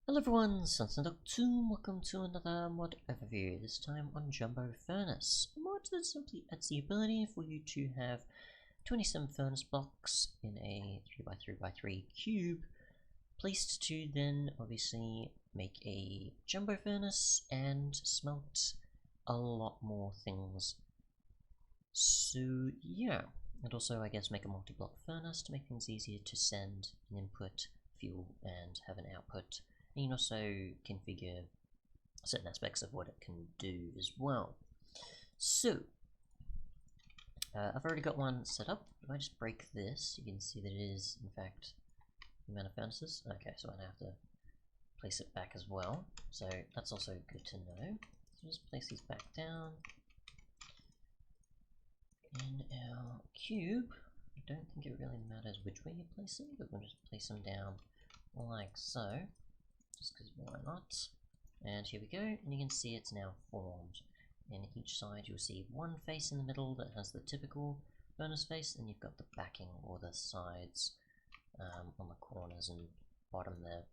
Hello everyone, Json welcome to another mod overview, this time on Jumbo Furnace. A mod that simply adds the ability for you to have 27 furnace blocks in a 3x3x3 cube, placed to then obviously make a jumbo furnace and smelt a lot more things. So yeah, and also I guess make a multi-block furnace to make things easier to send an input, fuel, and have an output. And you can also configure certain aspects of what it can do as well. So, I've already got one set up. If I just break this, you can see that it is, in fact, the amount of furnaces. Okay, so I have to place it back as well. So that's also good to know. So just place these back down. In our cube, I don't think it really matters which way you place them, but we'll just place them down like so. Just because why not? And here we go, and you can see it's now formed. And each side you'll see one face in the middle that has the typical furnace face, and you've got the backing or the sides on the corners and bottom there.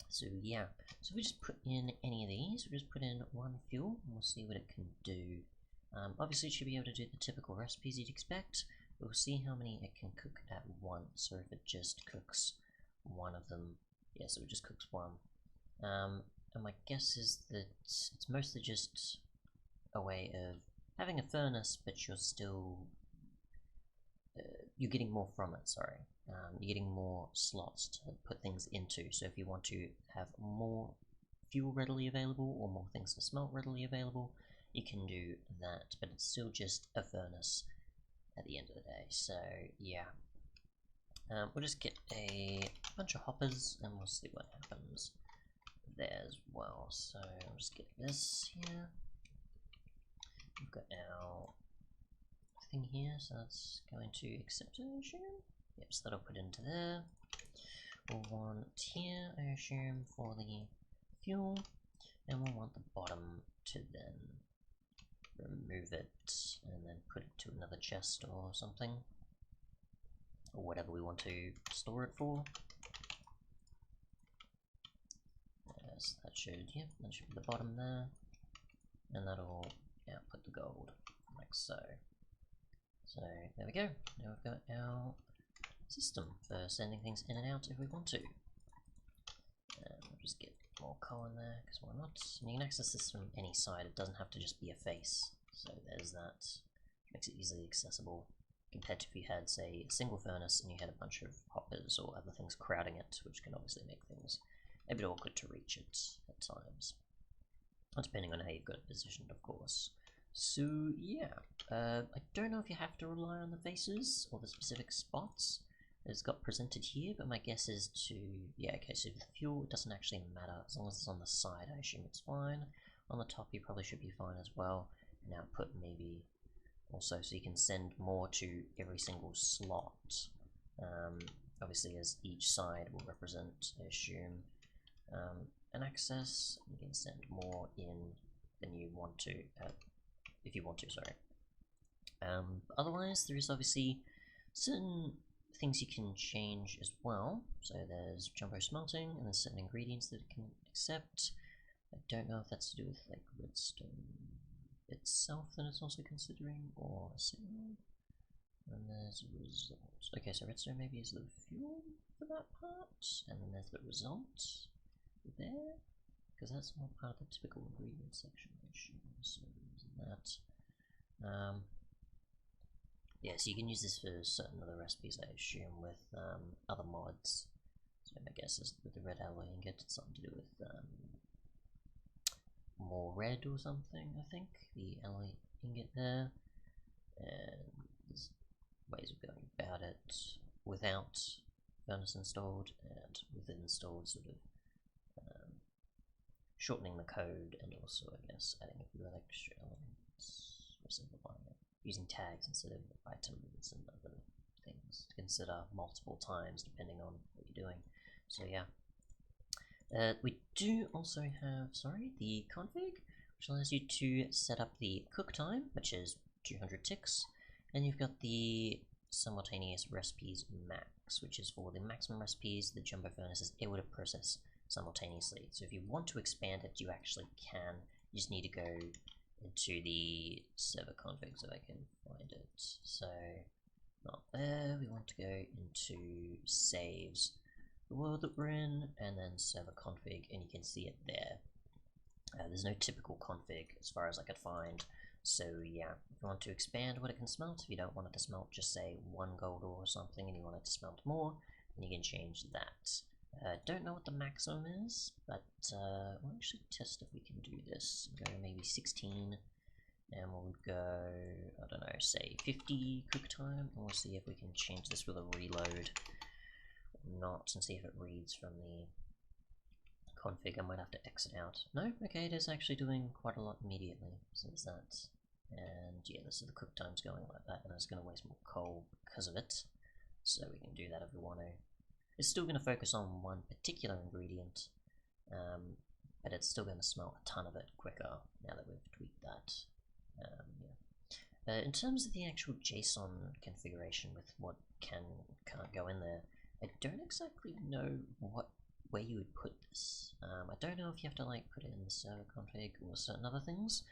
So yeah, so we just put in any of these, we just put in one fuel, and we'll see what it can do. Obviously it should be able to do the typical recipes you'd expect, but we'll see how many it can cook at once, or if it just cooks one of them. Yeah, so it just cooks one. And my guess is that it's mostly just a way of having a furnace, but you're still you're getting more from it. Sorry, you're getting more slots to put things into. So if you want to have more fuel readily available or more things to smelt readily available, you can do that. But it's still just a furnace at the end of the day. So yeah. We'll just get a bunch of hoppers and we'll see what happens there as well. So I'll just get this here. We've got our thing here, so that's going to accept it, I assume. Yep, so that'll put into there. We'll want here, I assume, for the fuel, and we'll want the bottom to then remove it and then put it to another chest or something, or whatever we want to store it for. Yes, that should be the bottom there, and that'll output the gold, like so. So there we go, now we've got our system for sending things in and out if we want to. And we'll just get more coal in there, because why not? And you can access this from any side, it doesn't have to just be a face. So there's that, makes it easily accessible, compared to if you had, say, a single furnace and you had a bunch of hoppers or other things crowding it, which can obviously make things a bit awkward to reach it at times. Depending on how you've got it positioned, of course. So yeah, I don't know if you have to rely on the faces or the specific spots that it's got presented here, but my guess is to, yeah, okay, so the fuel, it doesn't actually matter, as long as it's on the side, I assume it's fine. On the top, you probably should be fine as well, and output maybe also, so you can send more to every single slot. Obviously, as each side will represent, I assume, an access, you can send more in than you want to, if you want to, sorry. Otherwise, there is obviously certain things you can change as well. So there's jumbo smelting, and there's certain ingredients that it can accept. I don't know if that's to do with like redstone itself that it's also considering, or a signal. And there's results. Okay, so redstone maybe is the fuel for that part, and then there's the result there, because that's not part of the typical ingredient section, I assume. So that. Yeah, so you can use this for certain other recipes, I assume, with other mods. So my guess is with the red alloy ingot, it's something to do with more red or something, I think. The alloy ingot there. And there's ways of going about it without furnace installed and with it installed, sort of shortening the code, and also, I guess, adding a few extra elements, or simplifying it, using tags instead of items and other things to consider multiple times depending on what you're doing. So yeah. We do also have, the config, which allows you to set up the cook time, which is 200 ticks, and you've got the simultaneous recipes max, which is for the maximum recipes the jumbo furnace is able to process simultaneously. So if you want to expand it, you actually can. You just need to go into the server config so I can find it. So not there, we want to go into saves, the world that we're in, and then server config, and you can see it there. There's no typical config as far as I could find. So yeah, if you want to expand what it can smelt, if you don't want it to smelt just say 1 gold ore or something and you want it to smelt more, then you can change that. Don't know what the maximum is, but we'll actually test if we can do this. Go maybe 16, and we'll go, I don't know, say 50 cook time, and we'll see if we can change this with a reload or not, and see if it reads from the config. I might have to exit out. No? Okay, it is actually doing quite a lot immediately, so there's that. And yeah, this is the cook time's going like that, and it's going to waste more coal because of it, so we can do that if we want to. It's still going to focus on one particular ingredient, but it's still going to smelt a ton of it quicker now that we've tweaked that. In terms of the actual JSON configuration with what can and can't go in there, I don't exactly know where you would put this. I don't know if you have to like put it in the server config or certain other things,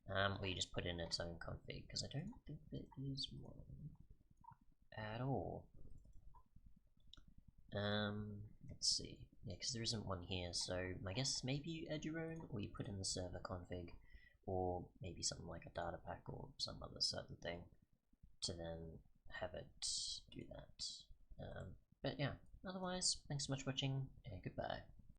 or you just put it in its own config, because I don't think there is one at all. Let's see. Yeah, because there isn't one here, so my guess is maybe you add your own, or you put in the server config, or maybe something like a data pack or some other certain thing to then have it do that. But yeah, otherwise, thanks so much for watching, and goodbye.